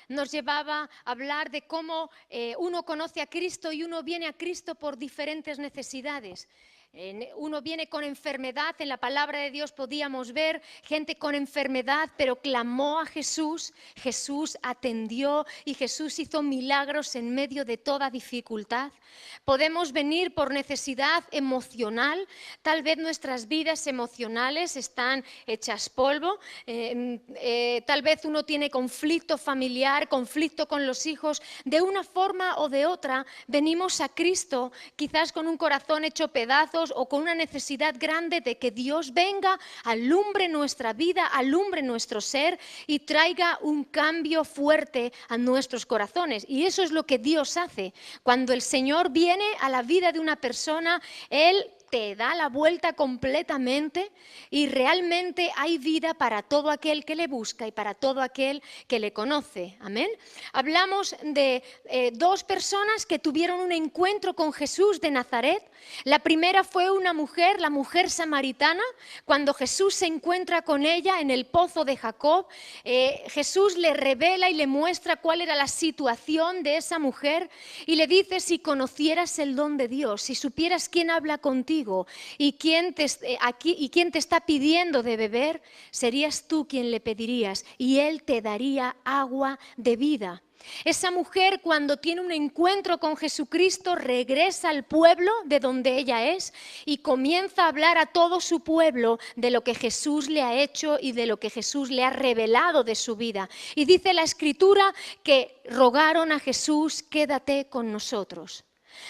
nos llevaba a hablar de cómo uno conoce a Cristo y uno viene a Cristo por diferentes necesidades. Uno viene con enfermedad, en la palabra de Dios podíamos ver gente con enfermedad, pero clamó a Jesús, Jesús atendió y Jesús hizo milagros en medio de toda dificultad. Podemos venir por necesidad emocional, tal vez nuestras vidas emocionales están hechas polvo, tal vez uno tiene conflicto familiar, conflicto con los hijos, de una forma o de otra venimos a Cristo, quizás con un corazón hecho pedazos o con una necesidad grande de que Dios venga, alumbre nuestra vida, alumbre nuestro ser y traiga un cambio fuerte a nuestros corazones. Y eso es lo que Dios hace. Cuando el Señor viene a la vida de una persona, Él te da la vuelta completamente y realmente hay vida para todo aquel que le busca y para todo aquel que le conoce. Amén. Hablamos de dos personas que tuvieron un encuentro con Jesús de Nazaret. La primera fue una mujer, la mujer samaritana. Cuando Jesús se encuentra con ella en el pozo de Jacob, Jesús le revela y le muestra cuál era la situación de esa mujer y le dice: si conocieras el don de Dios, si supieras quién habla contigo y quién te está pidiendo de beber, serías tú quien le pedirías y Él te daría agua de vida. Esa mujer, cuando tiene un encuentro con Jesucristo, regresa al pueblo de donde ella es y comienza a hablar a todo su pueblo de lo que Jesús le ha hecho y de lo que Jesús le ha revelado de su vida. Y dice la Escritura que rogaron a Jesús: quédate con nosotros.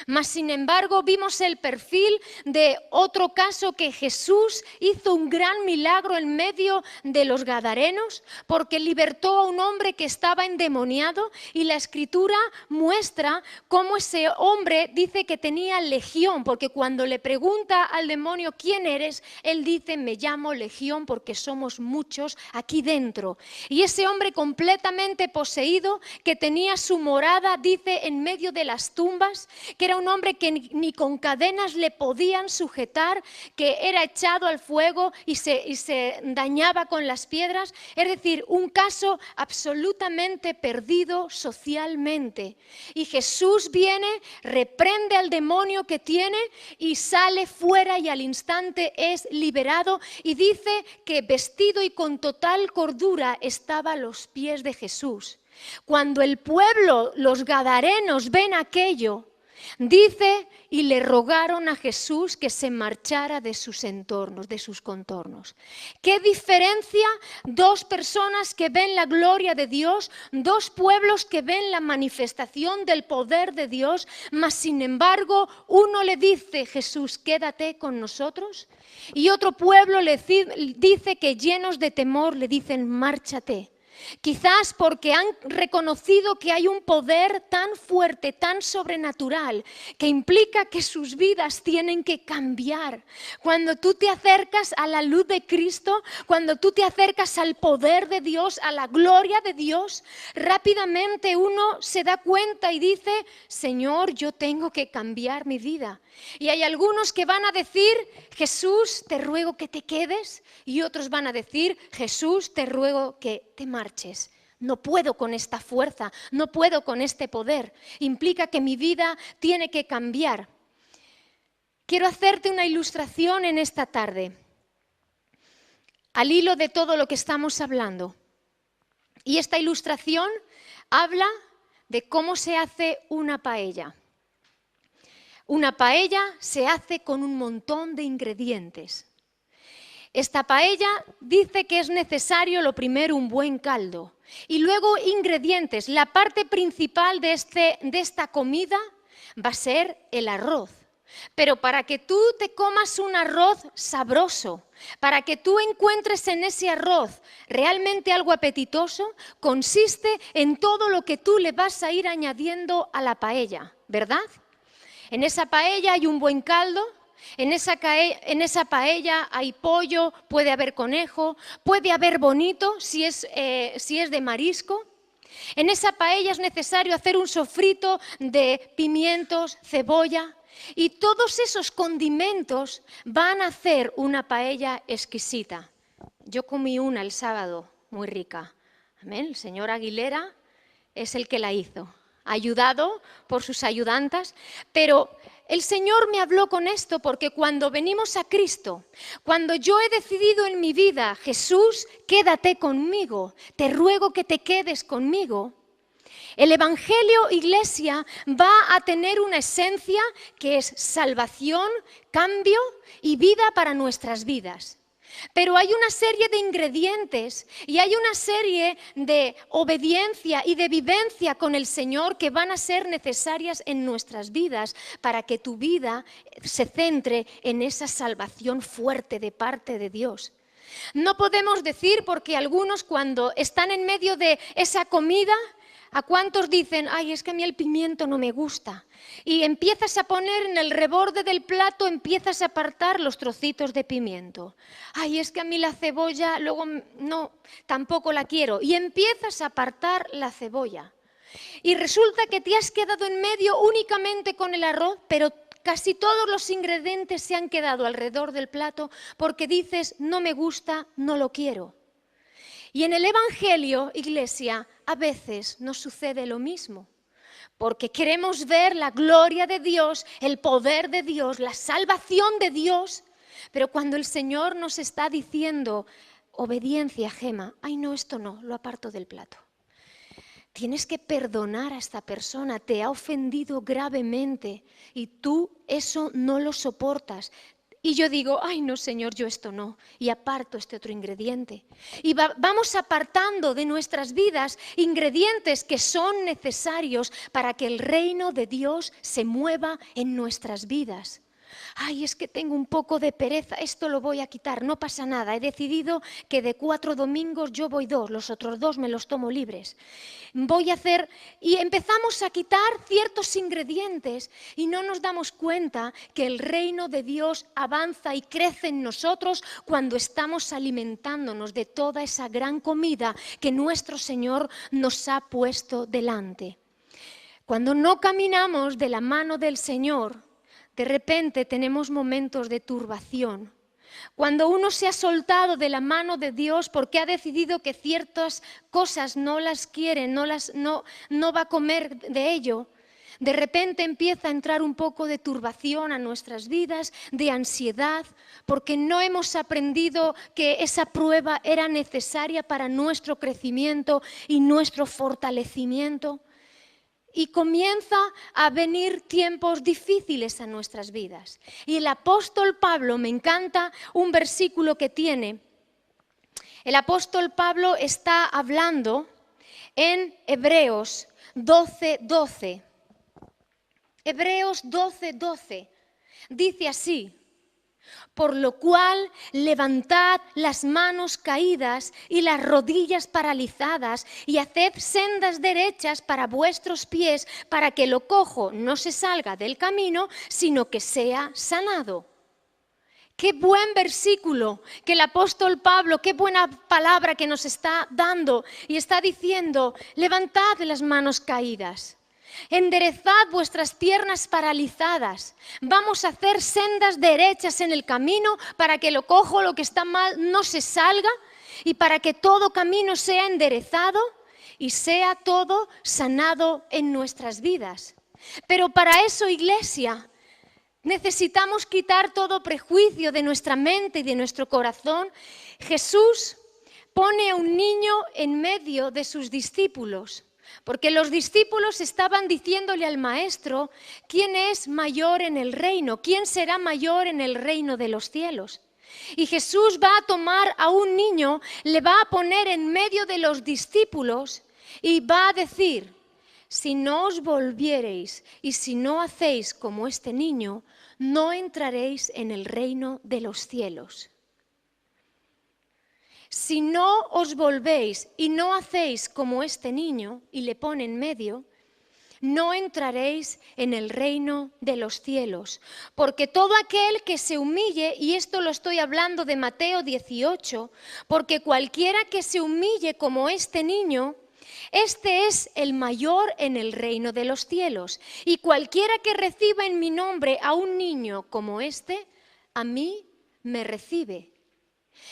Mas sin embargo vimos el perfil de otro caso, que Jesús hizo un gran milagro en medio de los gadarenos porque libertó a un hombre que estaba endemoniado, y la Escritura muestra cómo ese hombre dice que tenía legión, porque cuando le pregunta al demonio: ¿quién eres?, él dice: me llamo Legión porque somos muchos aquí dentro. Y ese hombre completamente poseído, que tenía su morada, dice, en medio de las tumbas, que era un hombre que ni con cadenas le podían sujetar, que era echado al fuego y se dañaba con las piedras. Es decir, un caso absolutamente perdido socialmente. Y Jesús viene, reprende al demonio que tiene y sale fuera, y al instante es liberado, y dice que vestido y con total cordura estaba a los pies de Jesús. Cuando el pueblo, los gadarenos, ven aquello, dice, y le rogaron a Jesús que se marchara de sus entornos, de sus contornos. ¿Qué diferencia? Dos personas que ven la gloria de Dios, dos pueblos que ven la manifestación del poder de Dios, mas sin embargo uno le dice: Jesús, quédate con nosotros, y otro pueblo le dice que, llenos de temor, le dicen: márchate. Quizás porque han reconocido que hay un poder tan fuerte, tan sobrenatural, que implica que sus vidas tienen que cambiar. Cuando tú te acercas a la luz de Cristo, cuando tú te acercas al poder de Dios, a la gloria de Dios, rápidamente uno se da cuenta y dice: Señor, yo tengo que cambiar mi vida. Y hay algunos que van a decir: Jesús, te ruego que te quedes, y otros van a decir: Jesús, te ruego que te marches. No puedo con esta fuerza, no puedo con este poder. Implica que mi vida tiene que cambiar. Quiero hacerte una ilustración en esta tarde, al hilo de todo lo que estamos hablando. Y esta ilustración habla de cómo se hace una paella. Una paella se hace con un montón de ingredientes. Esta paella dice que es necesario, lo primero, un buen caldo. Y luego ingredientes. La parte principal de esta comida va a ser el arroz. Pero para que tú te comas un arroz sabroso, para que tú encuentres en ese arroz realmente algo apetitoso, consiste en todo lo que tú le vas a ir añadiendo a la paella, ¿verdad? En esa paella hay un buen caldo, en esa paella hay pollo, puede haber conejo, puede haber bonito si es de marisco. En esa paella es necesario hacer un sofrito de pimientos, cebolla, y todos esos condimentos van a hacer una paella exquisita. Yo comí una el sábado, muy rica. Amén. El señor Aguilera es el que la hizo, ayudado por sus ayudantas, pero el Señor me habló con esto porque cuando venimos a Cristo, cuando yo he decidido en mi vida, Jesús, quédate conmigo, te ruego que te quedes conmigo, el Evangelio, iglesia, va a tener una esencia que es salvación, cambio y vida para nuestras vidas. Pero hay una serie de ingredientes y hay una serie de obediencia y de vivencia con el Señor que van a ser necesarias en nuestras vidas para que tu vida se centre en esa salvación fuerte de parte de Dios. No podemos decir, porque algunos cuando están en medio de esa comida, ¿a cuántos dicen, ay, es que a mí el pimiento no me gusta? Y empiezas a poner en el reborde del plato, empiezas a apartar los trocitos de pimiento. Ay, es que a mí la cebolla, luego no, tampoco la quiero. Y empiezas a apartar la cebolla. Y resulta que te has quedado en medio únicamente con el arroz, pero casi todos los ingredientes se han quedado alrededor del plato porque dices, no me gusta, no lo quiero. Y en el Evangelio, iglesia, a veces nos sucede lo mismo, porque queremos ver la gloria de Dios, el poder de Dios, la salvación de Dios, pero cuando el Señor nos está diciendo, obediencia, Gema, ay no, esto no, lo aparto del plato. Tienes que perdonar a esta persona, te ha ofendido gravemente y tú eso no lo soportas. Y yo digo, ay no Señor, yo esto no, y aparto este otro ingrediente. Y vamos apartando de nuestras vidas ingredientes que son necesarios para que el reino de Dios se mueva en nuestras vidas. Ay, es que tengo un poco de pereza, esto lo voy a quitar, no pasa nada. He decidido que de 4 domingos yo voy 2, los otros 2 me los tomo libres. Voy a hacer, y empezamos a quitar ciertos ingredientes y no nos damos cuenta que el reino de Dios avanza y crece en nosotros cuando estamos alimentándonos de toda esa gran comida que nuestro Señor nos ha puesto delante. Cuando no caminamos de la mano del Señor, de repente tenemos momentos de turbación. Cuando uno se ha soltado de la mano de Dios porque ha decidido que ciertas cosas no las quiere, no va a comer de ello, de repente empieza a entrar un poco de turbación a nuestras vidas, de ansiedad, porque no hemos aprendido que esa prueba era necesaria para nuestro crecimiento y nuestro fortalecimiento. Y comienza a venir tiempos difíciles a nuestras vidas. Y el apóstol Pablo, me encanta un versículo que tiene. El apóstol Pablo está hablando en Hebreos 12:12. Hebreos 12:12 dice así. Por lo cual, levantad las manos caídas y las rodillas paralizadas y haced sendas derechas para vuestros pies, para que lo cojo no se salga del camino, sino que sea sanado. Qué buen versículo que el apóstol Pablo, qué buena palabra que nos está dando y está diciendo, levantad las manos caídas. Enderezad vuestras piernas paralizadas. Vamos a hacer sendas derechas en el camino para que lo cojo, lo que está mal, no se salga y para que todo camino sea enderezado y sea todo sanado en nuestras vidas. Pero para eso, iglesia, necesitamos quitar todo prejuicio de nuestra mente y de nuestro corazón. Jesús pone a un niño en medio de sus discípulos. Porque los discípulos estaban diciéndole al maestro, ¿quién es mayor en el reino? ¿Quién será mayor en el reino de los cielos? Y Jesús va a tomar a un niño, le va a poner en medio de los discípulos y va a decir, si no os volviereis y si no hacéis como este niño, no entraréis en el reino de los cielos. Si no os volvéis y no hacéis como este niño, y le pone en medio, no entraréis en el reino de los cielos. Porque todo aquel que se humille, y esto lo estoy hablando de Mateo 18, porque cualquiera que se humille como este niño, este es el mayor en el reino de los cielos. Y cualquiera que reciba en mi nombre a un niño como este, a mí me recibe.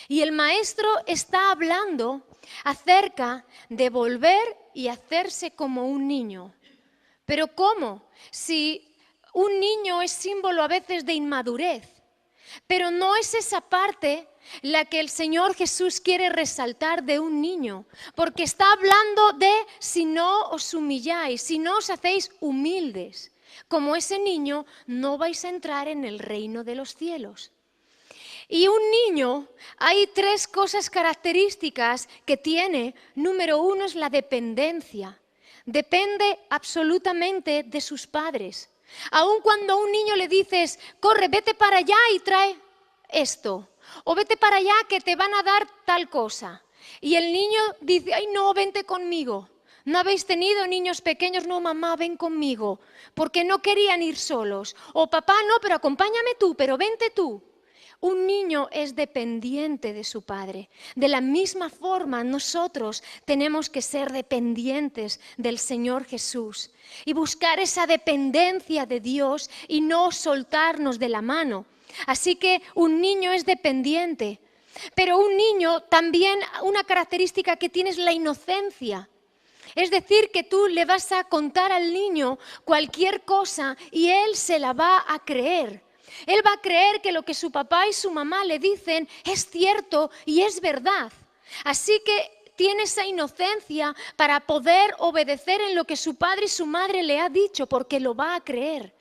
Y el maestro está hablando acerca de volver y hacerse como un niño. ¿Pero cómo? Si un niño es símbolo a veces de inmadurez, pero no es esa parte la que el Señor Jesús quiere resaltar de un niño, porque está hablando de si no os humilláis, si no os hacéis humildes, como ese niño, no vais a entrar en el reino de los cielos. Y un niño, hay 3 cosas características que tiene. Número 1 es la dependencia. Depende absolutamente de sus padres. Aun cuando a un niño le dices, corre, vete para allá y trae esto, o vete para allá que te van a dar tal cosa. Y el niño dice, ay no, vente conmigo. ¿No habéis tenido niños pequeños? No, mamá, ven conmigo, porque no querían ir solos. O papá, no, pero acompáñame tú, pero vente tú. Un niño es dependiente de su padre. De la misma forma, nosotros tenemos que ser dependientes del Señor Jesús y buscar esa dependencia de Dios y no soltarnos de la mano. Así que un niño es dependiente, pero un niño también, una característica que tiene es la inocencia. Es decir, que tú le vas a contar al niño cualquier cosa y él se la va a creer. Él va a creer que lo que su papá y su mamá le dicen es cierto y es verdad. Así que tiene esa inocencia para poder obedecer en lo que su padre y su madre le ha dicho, porque lo va a creer.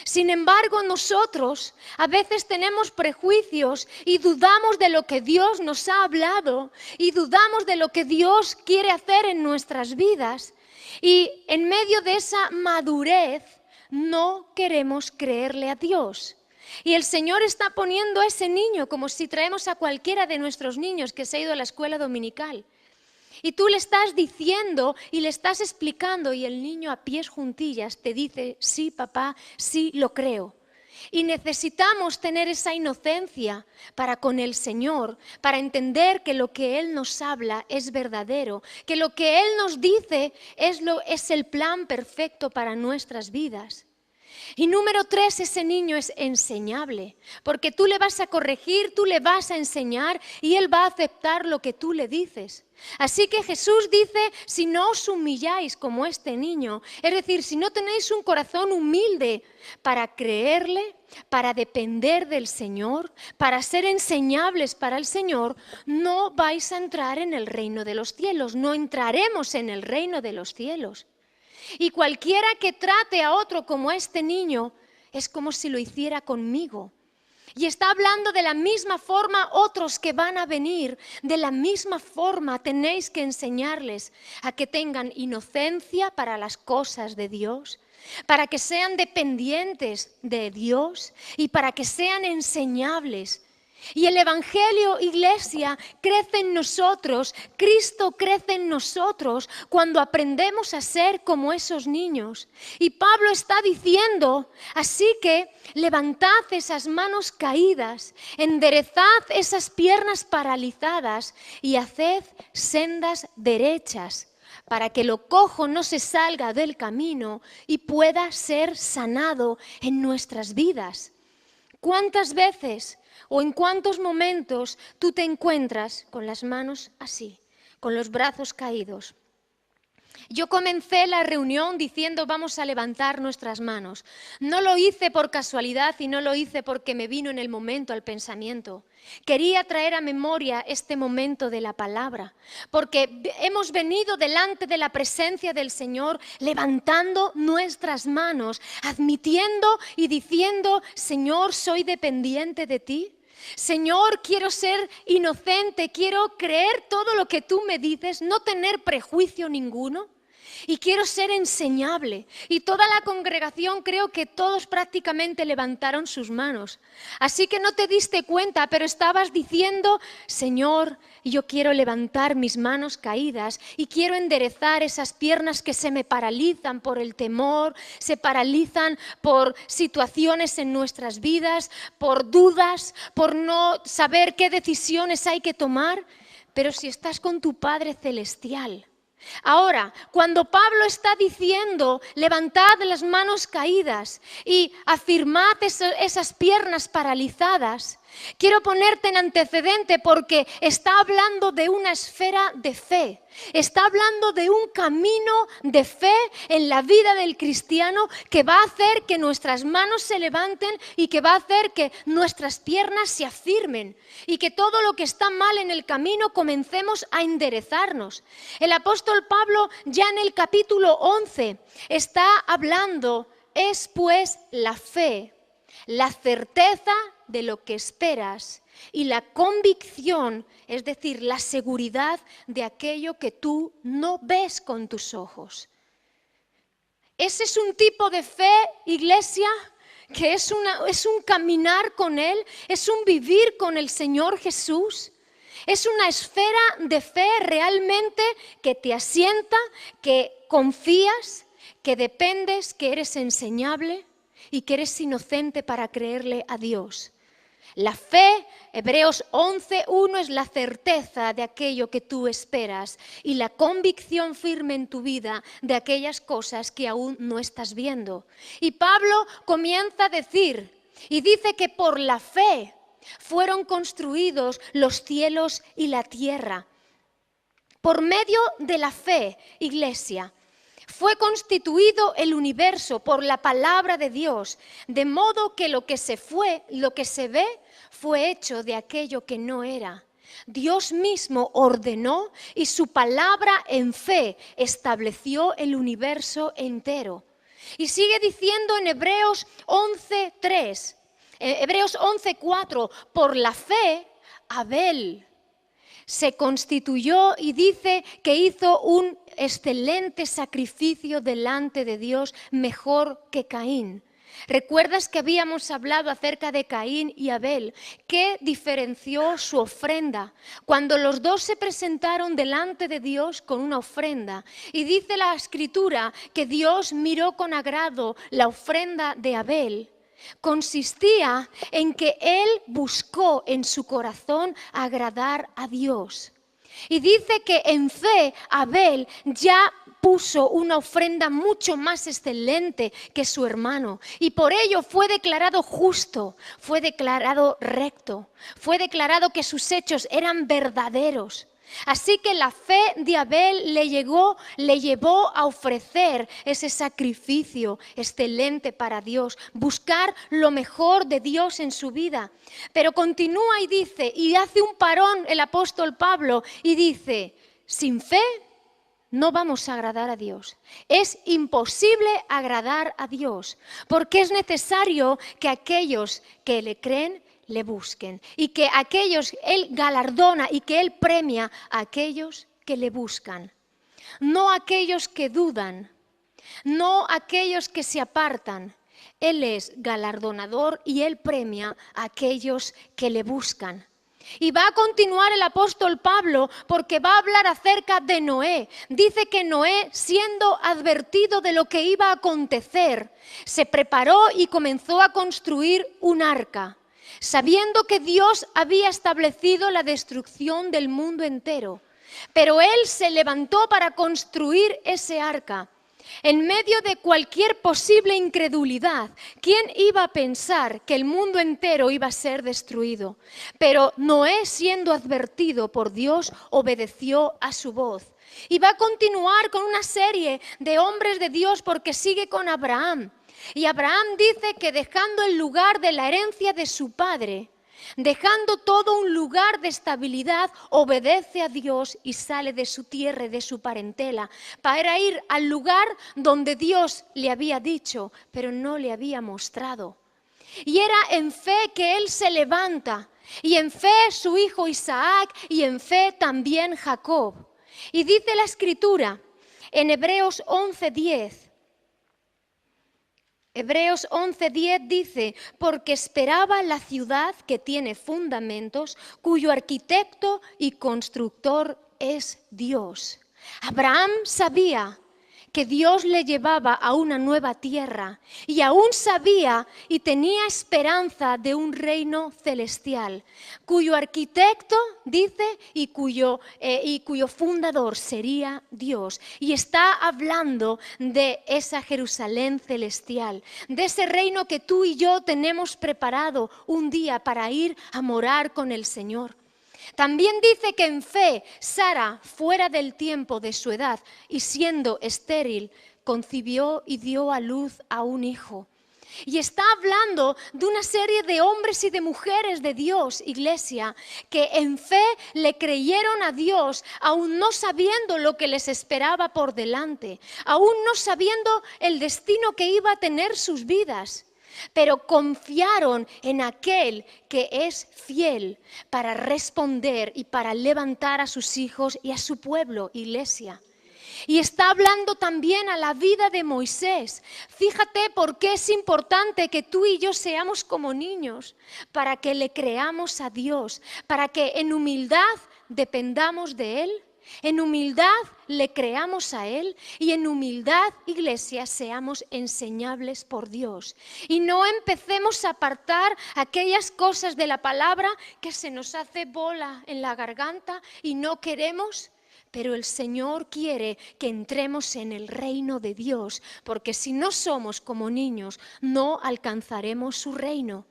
Sin embargo, nosotros a veces tenemos prejuicios y dudamos de lo que Dios nos ha hablado y dudamos de lo que Dios quiere hacer en nuestras vidas. Y en medio de esa madurez no queremos creerle a Dios. Y el Señor está poniendo a ese niño como si traemos a cualquiera de nuestros niños que se ha ido a la escuela dominical. Y tú le estás diciendo y le estás explicando y el niño a pies juntillas te dice, sí papá, sí lo creo. Y necesitamos tener esa inocencia para con el Señor, para entender que lo que Él nos habla es verdadero, que lo que Él nos dice es el plan perfecto para nuestras vidas. Y número 3, ese niño es enseñable, porque tú le vas a corregir, tú le vas a enseñar y él va a aceptar lo que tú le dices. Así que Jesús dice, si no os humilláis como este niño, es decir, si no tenéis un corazón humilde para creerle, para depender del Señor, para ser enseñables para el Señor, no vais a entrar en el reino de los cielos, no entraremos en el reino de los cielos. Y cualquiera que trate a otro como este niño es como si lo hiciera conmigo. Y está hablando de la misma forma otros que van a venir, de la misma forma tenéis que enseñarles a que tengan inocencia para las cosas de Dios, para que sean dependientes de Dios y para que sean enseñables. Y el Evangelio, iglesia, crece en nosotros, Cristo crece en nosotros cuando aprendemos a ser como esos niños. Y Pablo está diciendo, así que levantad esas manos caídas, enderezad esas piernas paralizadas y haced sendas derechas, para que lo cojo no se salga del camino y pueda ser sanado en nuestras vidas. ¿Cuántas veces o en cuántos momentos tú te encuentras con las manos así, con los brazos caídos? Yo comencé la reunión diciendo vamos a levantar nuestras manos. No lo hice por casualidad y no lo hice porque me vino en el momento al pensamiento. Quería traer a memoria este momento de la palabra, porque hemos venido delante de la presencia del Señor levantando nuestras manos, admitiendo y diciendo, Señor, soy dependiente de ti. Señor, quiero ser inocente, quiero creer todo lo que tú me dices, no tener prejuicio ninguno y quiero ser enseñable. Y toda la congregación, creo que todos prácticamente levantaron sus manos. Así que no te diste cuenta, pero estabas diciendo, Señor, yo quiero levantar mis manos caídas y quiero enderezar esas piernas que se me paralizan por el temor, se paralizan por situaciones en nuestras vidas, por dudas, por no saber qué decisiones hay que tomar. Pero si estás con tu Padre Celestial. Ahora, cuando Pablo está diciendo, levantad las manos caídas y afirmad esas piernas paralizadas, Quiero ponerte en antecedente porque está hablando de una esfera de fe. Está hablando de un camino de fe en la vida del cristiano que va a hacer que nuestras manos se levanten y que va a hacer que nuestras piernas se afirmen y que todo lo que está mal en el camino comencemos a enderezarnos. El apóstol Pablo ya en el capítulo 11 está hablando, es pues la fe, la certeza de lo que esperas y la convicción, es decir, la seguridad de aquello que tú no ves con tus ojos. Ese es un tipo de fe, iglesia, que es un caminar con Él, es un vivir con el Señor Jesús. Es una esfera de fe realmente que te asienta, que confías, que dependes, que eres enseñable y que eres inocente para creerle a Dios. La fe, Hebreos 11:1, es la certeza de aquello que tú esperas y la convicción firme en tu vida de aquellas cosas que aún no estás viendo. Y Pablo comienza a decir, y dice que por la fe fueron construidos los cielos y la tierra. Por medio de la fe, iglesia, fue constituido el universo por la palabra de Dios, de modo que lo que se ve, fue hecho de aquello que no era. Dios mismo ordenó y su palabra en fe estableció el universo entero. Y sigue diciendo en Hebreos 11:3, Hebreos 11:4, por la fe, Abel se constituyó y dice que hizo un excelente sacrificio delante de Dios, mejor que Caín. ¿Recuerdas que habíamos hablado acerca de Caín y Abel? ¿Qué diferenció su ofrenda? Cuando los dos se presentaron delante de Dios con una ofrenda. Y dice la Escritura que Dios miró con agrado la ofrenda de Abel. Consistía en que él buscó en su corazón agradar a Dios. Y dice que en fe Abel ya puso una ofrenda mucho más excelente que su hermano. Y por ello fue declarado justo, fue declarado recto, fue declarado que sus hechos eran verdaderos. Así que la fe de Abel le llevó a ofrecer ese sacrificio excelente para Dios, buscar lo mejor de Dios en su vida. Pero continúa y dice, y hace un parón el apóstol Pablo y dice, sin fe no vamos a agradar a Dios. Es imposible agradar a Dios, porque es necesario que aquellos que le creen le busquen y que Él galardona y que Él premia a aquellos que le buscan. No aquellos que dudan, no aquellos que se apartan. Él es galardonador y Él premia a aquellos que le buscan. Y va a continuar el apóstol Pablo porque va a hablar acerca de Noé. Dice que Noé, siendo advertido de lo que iba a acontecer, se preparó y comenzó a construir un arca, sabiendo que Dios había establecido la destrucción del mundo entero. Pero él se levantó para construir ese arca. En medio de cualquier posible incredulidad, ¿quién iba a pensar que el mundo entero iba a ser destruido? Pero Noé, siendo advertido por Dios, obedeció a su voz. Y va a continuar con una serie de hombres de Dios porque sigue con Abraham. Y Abraham dice que dejando el lugar de la herencia de su padre, dejando todo un lugar de estabilidad, obedece a Dios y sale de su tierra y de su parentela para ir al lugar donde Dios le había dicho, pero no le había mostrado. Y era en fe que él se levanta, y en fe su hijo Isaac, y en fe también Jacob. Y dice la Escritura en Hebreos 11:10, Hebreos 11:10 dice, porque esperaba la ciudad que tiene fundamentos, cuyo arquitecto y constructor es Dios. Abraham sabía que Dios le llevaba a una nueva tierra y aún sabía y tenía esperanza de un reino celestial, cuyo arquitecto, dice, y cuyo fundador sería Dios. Y está hablando de esa Jerusalén celestial, de ese reino que tú y yo tenemos preparado un día para ir a morar con el Señor. También dice que en fe, Sara, fuera del tiempo de su edad y siendo estéril, concibió y dio a luz a un hijo. Y está hablando de una serie de hombres y de mujeres de Dios, iglesia, que en fe le creyeron a Dios, aún no sabiendo lo que les esperaba por delante, aún no sabiendo el destino que iba a tener sus vidas. Pero confiaron en aquel que es fiel para responder y para levantar a sus hijos y a su pueblo, iglesia. Y está hablando también a la vida de Moisés. Fíjate por qué es importante que tú y yo seamos como niños, para que le creamos a Dios, para que en humildad dependamos de Él. En humildad le creamos a Él y en humildad, iglesia, seamos enseñables por Dios. Y no empecemos a apartar aquellas cosas de la palabra que se nos hace bola en la garganta y no queremos. Pero el Señor quiere que entremos en el reino de Dios, porque si no somos como niños, no alcanzaremos su reino.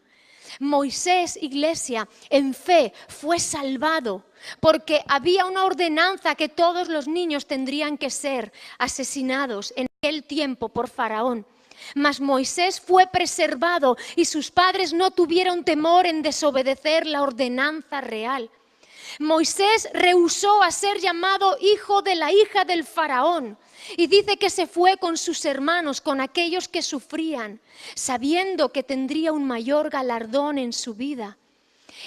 Moisés, iglesia, en fe fue salvado porque había una ordenanza que todos los niños tendrían que ser asesinados en aquel tiempo por Faraón. Mas Moisés fue preservado y sus padres no tuvieron temor en desobedecer la ordenanza real. Moisés rehusó a ser llamado hijo de la hija del faraón y dice que se fue con sus hermanos, con aquellos que sufrían, sabiendo que tendría un mayor galardón en su vida.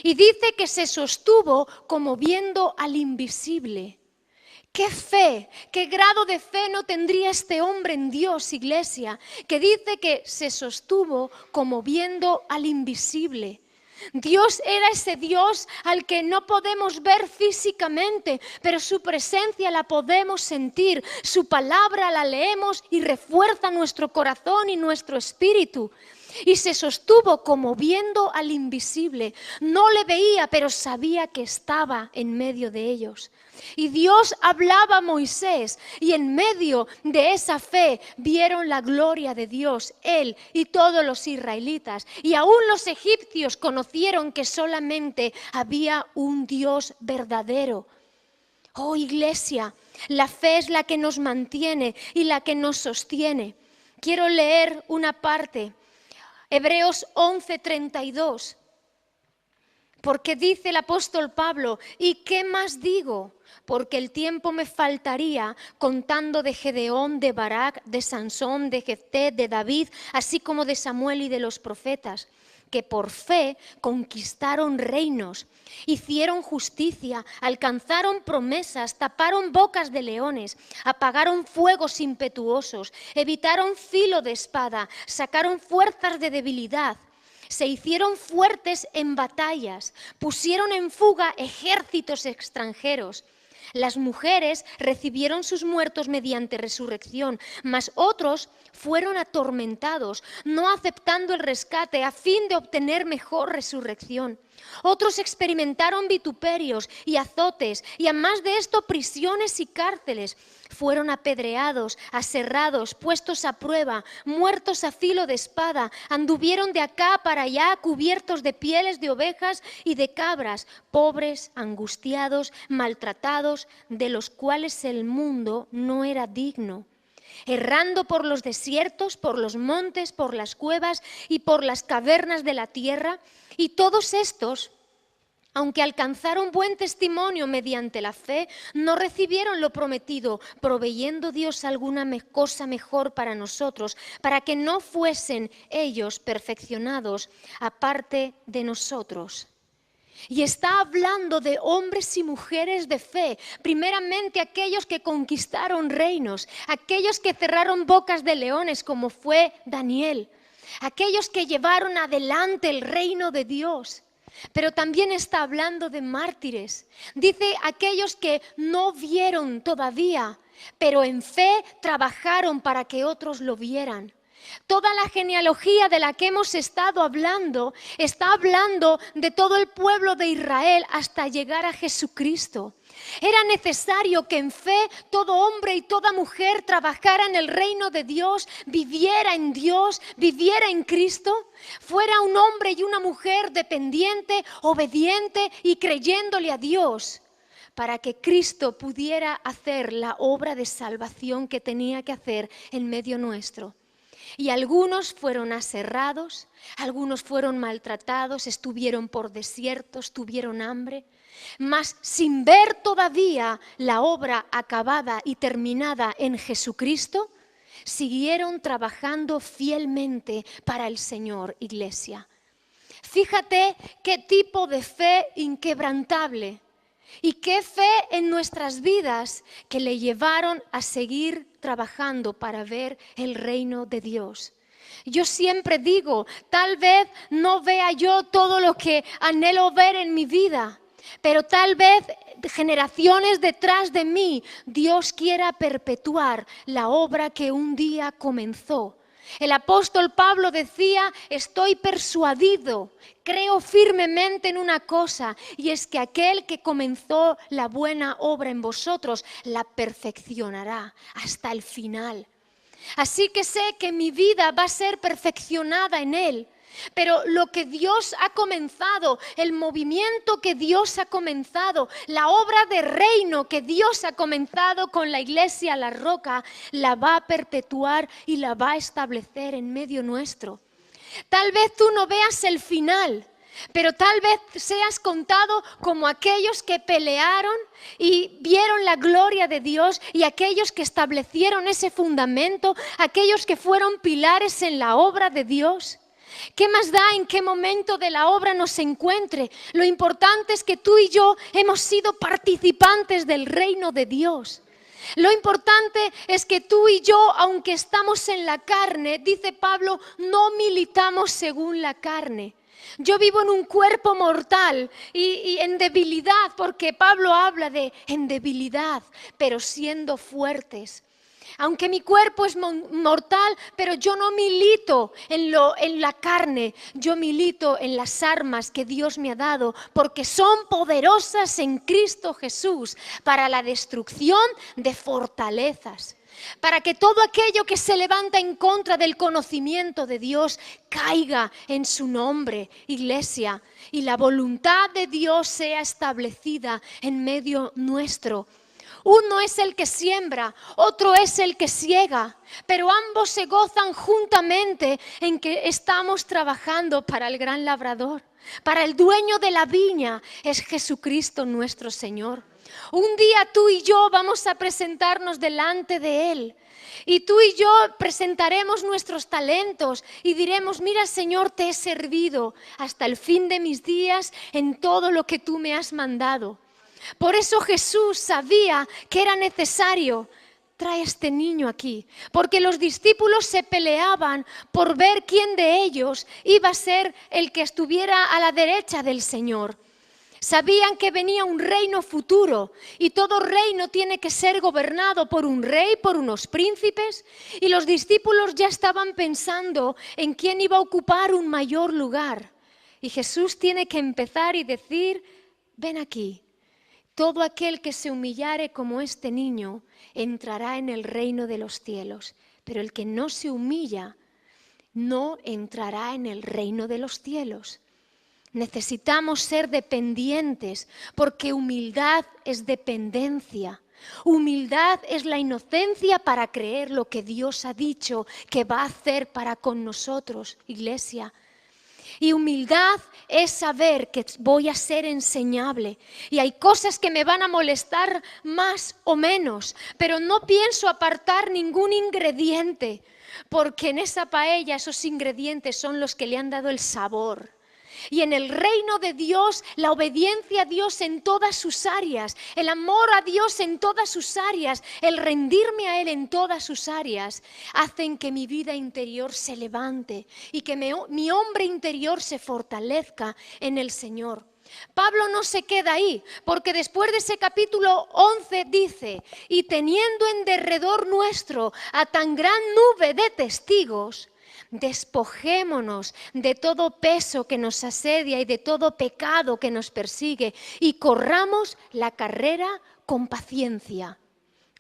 Y dice que se sostuvo como viendo al invisible. ¡Qué fe! ¡Qué grado de fe no tendría este hombre en Dios, iglesia! Que dice que se sostuvo como viendo al invisible. Dios era ese Dios al que no podemos ver físicamente, pero su presencia la podemos sentir, su palabra la leemos y refuerza nuestro corazón y nuestro espíritu. Y se sostuvo como viendo al invisible. No le veía, pero sabía que estaba en medio de ellos. Y Dios hablaba a Moisés y en medio de esa fe vieron la gloria de Dios, él y todos los israelitas. Y aún los egipcios conocieron que solamente había un Dios verdadero. Oh, iglesia, la fe es la que nos mantiene y la que nos sostiene. Quiero leer una parte. Hebreos 11:32, porque dice el apóstol Pablo, ¿y qué más digo? Porque el tiempo me faltaría contando de Gedeón, de Barak, de Sansón, de Jefté, de David, así como de Samuel y de los profetas, que por fe conquistaron reinos, hicieron justicia, alcanzaron promesas, taparon bocas de leones, apagaron fuegos impetuosos, evitaron filo de espada, sacaron fuerzas de debilidad, se hicieron fuertes en batallas, pusieron en fuga ejércitos extranjeros. Las mujeres recibieron sus muertos mediante resurrección, mas otros fueron atormentados, no aceptando el rescate a fin de obtener mejor resurrección. Otros experimentaron vituperios y azotes, y además de esto prisiones y cárceles. Fueron apedreados, aserrados, puestos a prueba, muertos a filo de espada, anduvieron de acá para allá cubiertos de pieles de ovejas y de cabras, pobres, angustiados, maltratados, de los cuales el mundo no era digno. Errando por los desiertos, por los montes, por las cuevas y por las cavernas de la tierra, y todos estos, aunque alcanzaron buen testimonio mediante la fe, no recibieron lo prometido, proveyendo Dios alguna cosa mejor para nosotros, para que no fuesen ellos perfeccionados aparte de nosotros. Y está hablando de hombres y mujeres de fe, primeramente aquellos que conquistaron reinos, aquellos que cerraron bocas de leones como fue Daniel, aquellos que llevaron adelante el reino de Dios. Pero también está hablando de mártires. Dice aquellos que no vieron todavía pero en fe trabajaron para que otros lo vieran. Toda la genealogía de la que hemos estado hablando está hablando de todo el pueblo de Israel hasta llegar a Jesucristo. Era necesario que en fe todo hombre y toda mujer trabajara en el reino de Dios, viviera en Dios, viviera en Cristo, fuera un hombre y una mujer dependiente, obediente y creyéndole a Dios, para que Cristo pudiera hacer la obra de salvación que tenía que hacer en medio nuestro. Y algunos fueron aserrados, algunos fueron maltratados, estuvieron por desiertos, tuvieron hambre, mas sin ver todavía la obra acabada y terminada en Jesucristo, siguieron trabajando fielmente para el Señor, iglesia. Fíjate qué tipo de fe inquebrantable y qué fe en nuestras vidas que le llevaron a seguir trabajando para ver el reino de Dios. Yo siempre digo, tal vez no vea yo todo lo que anhelo ver en mi vida, pero tal vez generaciones detrás de mí Dios quiera perpetuar la obra que un día comenzó. El apóstol Pablo decía, estoy persuadido, creo firmemente en una cosa, y es que aquel que comenzó la buena obra en vosotros la perfeccionará hasta el final. Así que sé que mi vida va a ser perfeccionada en Él. Pero lo que Dios ha comenzado, el movimiento que Dios ha comenzado, la obra de reino que Dios ha comenzado con la iglesia La Roca, la va a perpetuar y la va a establecer en medio nuestro. Tal vez tú no veas el final, pero tal vez seas contado como aquellos que pelearon y vieron la gloria de Dios y aquellos que establecieron ese fundamento, aquellos que fueron pilares en la obra de Dios. ¿Qué más da en qué momento de la obra nos encuentre? Lo importante es que tú y yo hemos sido participantes del reino de Dios. Lo importante es que tú y yo, aunque estamos en la carne, dice Pablo, no militamos según la carne. Yo vivo en un cuerpo mortal y en debilidad, porque Pablo habla de en debilidad, pero siendo fuertes. Aunque mi cuerpo es mortal, pero yo no milito en la carne, yo milito en las armas que Dios me ha dado, porque son poderosas en Cristo Jesús para la destrucción de fortalezas. Para que todo aquello que se levanta en contra del conocimiento de Dios caiga en su nombre, iglesia, y la voluntad de Dios sea establecida en medio nuestro. Uno es el que siembra, otro es el que siega, pero ambos se gozan juntamente en que estamos trabajando para el gran labrador, para el dueño de la viña, es Jesucristo nuestro Señor. Un día tú y yo vamos a presentarnos delante de Él. Y tú y yo presentaremos nuestros talentos y diremos, mira Señor, te he servido hasta el fin de mis días en todo lo que tú me has mandado. Por eso Jesús sabía que era necesario, trae a este niño aquí, porque los discípulos se peleaban por ver quién de ellos iba a ser el que estuviera a la derecha del Señor. Sabían que venía un reino futuro y todo reino tiene que ser gobernado por un rey, por unos príncipes, y los discípulos ya estaban pensando en quién iba a ocupar un mayor lugar. Y Jesús tiene que empezar y decir, ven aquí. Todo aquel que se humillare como este niño entrará en el reino de los cielos, pero el que no se humilla no entrará en el reino de los cielos. Necesitamos ser dependientes porque humildad es dependencia. Humildad es la inocencia para creer lo que Dios ha dicho que va a hacer para con nosotros, iglesia. Y humildad es saber que voy a ser enseñable y hay cosas que me van a molestar más o menos, pero no pienso apartar ningún ingrediente, porque en esa paella esos ingredientes son los que le han dado el sabor. Y en el reino de Dios, la obediencia a Dios en todas sus áreas, el amor a Dios en todas sus áreas, el rendirme a Él en todas sus áreas, hacen que mi vida interior se levante y que mi hombre interior se fortalezca en el Señor. Pablo no se queda ahí, porque después de ese capítulo 11 dice, y teniendo en derredor nuestro a tan gran nube de testigos, despojémonos de todo peso que nos asedia y de todo pecado que nos persigue y corramos la carrera con paciencia,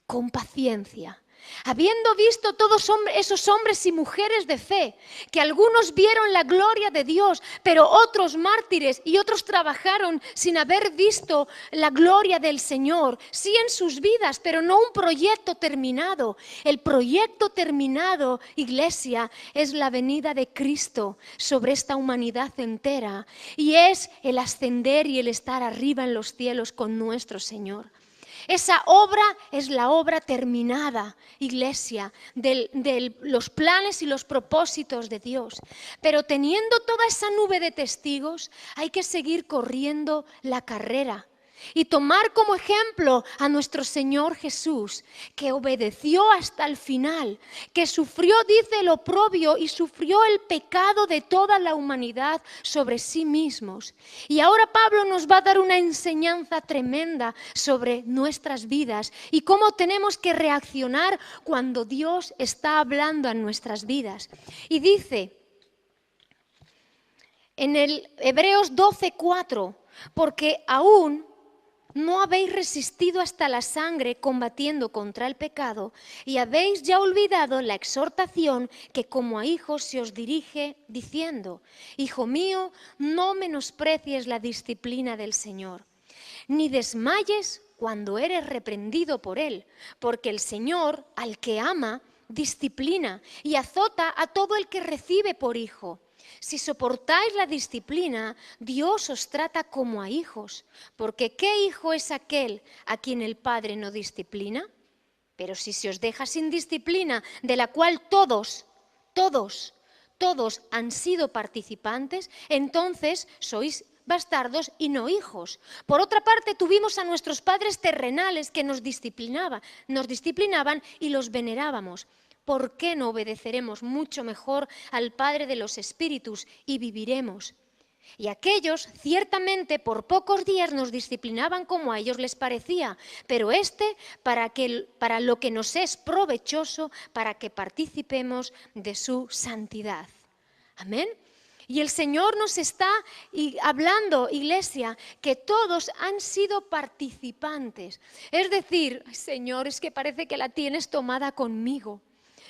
con paciencia. Habiendo visto todos esos hombres y mujeres de fe, que algunos vieron la gloria de Dios, pero otros mártires y otros trabajaron sin haber visto la gloria del Señor, sí en sus vidas, pero no un proyecto terminado. El proyecto terminado, iglesia, es la venida de Cristo sobre esta humanidad entera y es el ascender y el estar arriba en los cielos con nuestro Señor. Esa obra es la obra terminada, iglesia, de los planes y los propósitos de Dios. Pero teniendo toda esa nube de testigos, hay que seguir corriendo la carrera. Y tomar como ejemplo a nuestro Señor Jesús, que obedeció hasta el final, que sufrió, dice, el oprobio y sufrió el pecado de toda la humanidad sobre sí mismos. Y ahora Pablo nos va a dar una enseñanza tremenda sobre nuestras vidas y cómo tenemos que reaccionar cuando Dios está hablando en nuestras vidas. Y dice en el Hebreos 12:4, porque aún no habéis resistido hasta la sangre combatiendo contra el pecado y habéis ya olvidado la exhortación que como a hijos se os dirige diciendo, Hijo mío, no menosprecies la disciplina del Señor, ni desmayes cuando eres reprendido por Él, porque el Señor al que ama disciplina y azota a todo el que recibe por hijo. Si soportáis la disciplina, Dios os trata como a hijos, porque ¿qué hijo es aquel a quien el Padre no disciplina? Pero si se os deja sin disciplina, de la cual todos han sido participantes, entonces sois bastardos y no hijos. Por otra parte, tuvimos a nuestros padres terrenales que nos disciplinaban y los venerábamos. ¿Por qué no obedeceremos mucho mejor al Padre de los Espíritus y viviremos? Y aquellos, ciertamente, por pocos días nos disciplinaban como a ellos les parecía, pero para lo que nos es provechoso, para que participemos de su santidad. Amén. Y el Señor nos está hablando, iglesia, que todos han sido participantes. Es decir, Señor, es que parece que la tienes tomada conmigo.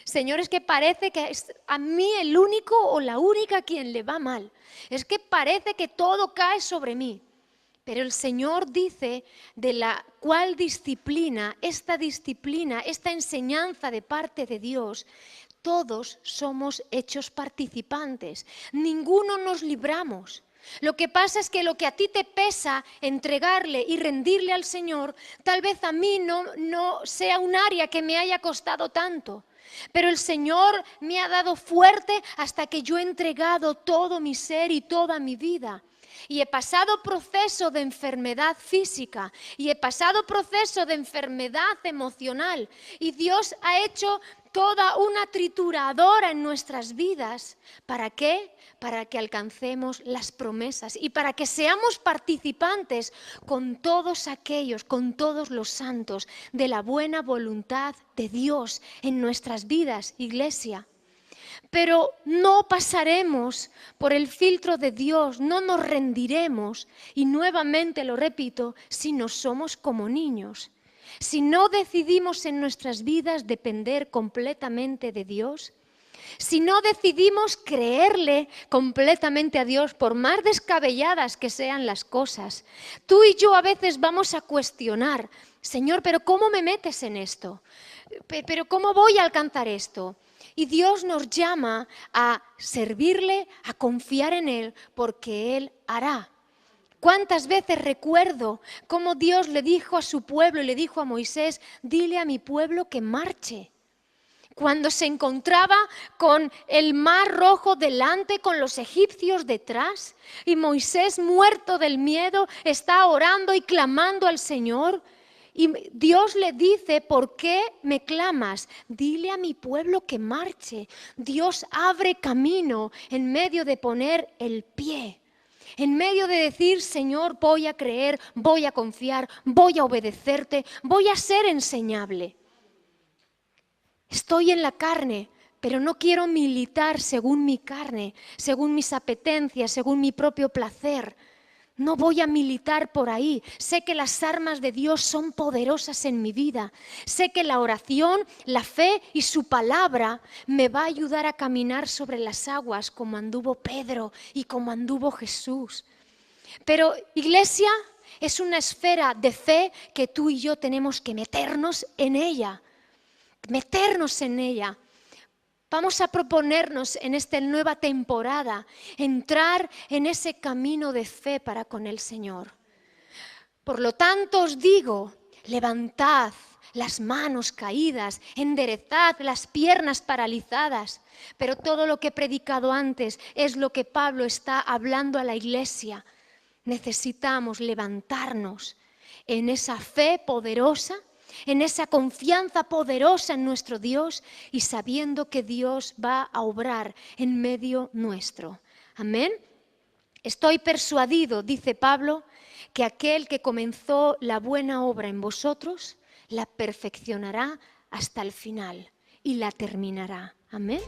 Señor, es que parece que es a mí el único o la única a quien le va mal. Es que parece que todo cae sobre mí. Pero el Señor dice de la cual disciplina, esta enseñanza de parte de Dios, todos somos hechos participantes. Ninguno nos libramos. Lo que pasa es que lo que a ti te pesa entregarle y rendirle al Señor, tal vez a mí no sea un área que me haya costado tanto. Pero el Señor me ha dado fuerte hasta que yo he entregado todo mi ser y toda mi vida. Y he pasado proceso de enfermedad física y he pasado proceso de enfermedad emocional. Y Dios ha hecho toda una trituradora en nuestras vidas. ¿Para qué? Para que alcancemos las promesas y para que seamos participantes con todos aquellos, con todos los santos de la buena voluntad de Dios en nuestras vidas, iglesia. Pero no pasaremos por el filtro de Dios, no nos rendiremos, y nuevamente lo repito, si no somos como niños. Si no decidimos en nuestras vidas depender completamente de Dios, si no decidimos creerle completamente a Dios, por más descabelladas que sean las cosas, tú y yo a veces vamos a cuestionar, Señor, ¿pero cómo me metes en esto? ¿Pero cómo voy a alcanzar esto? Y Dios nos llama a servirle, a confiar en Él, porque Él hará. ¿Cuántas veces recuerdo cómo Dios le dijo a su pueblo y le dijo a Moisés, dile a mi pueblo que marche? Cuando se encontraba con el mar rojo delante, con los egipcios detrás, y Moisés, muerto del miedo, está orando y clamando al Señor. Y Dios le dice, ¿por qué me clamas? Dile a mi pueblo que marche. Dios abre camino en medio de poner el pie. En medio de decir, Señor, voy a creer, voy a confiar, voy a obedecerte, voy a ser enseñable. Estoy en la carne, pero no quiero militar según mi carne, según mis apetencias, según mi propio placer. No voy a militar por ahí. Sé que las armas de Dios son poderosas en mi vida. Sé que la oración, la fe y su palabra me va a ayudar a caminar sobre las aguas como anduvo Pedro y como anduvo Jesús. Pero, iglesia, es una esfera de fe que tú y yo tenemos que meternos en ella. Meternos en ella. Vamos a proponernos en esta nueva temporada entrar en ese camino de fe para con el Señor. Por lo tanto os digo, levantad las manos caídas, enderezad las piernas paralizadas. Pero todo lo que he predicado antes es lo que Pablo está hablando a la iglesia. Necesitamos levantarnos en esa fe poderosa, en esa confianza poderosa en nuestro Dios y sabiendo que Dios va a obrar en medio nuestro. Amén. Estoy persuadido, dice Pablo, que aquel que comenzó la buena obra en vosotros la perfeccionará hasta el final y la terminará. Amén.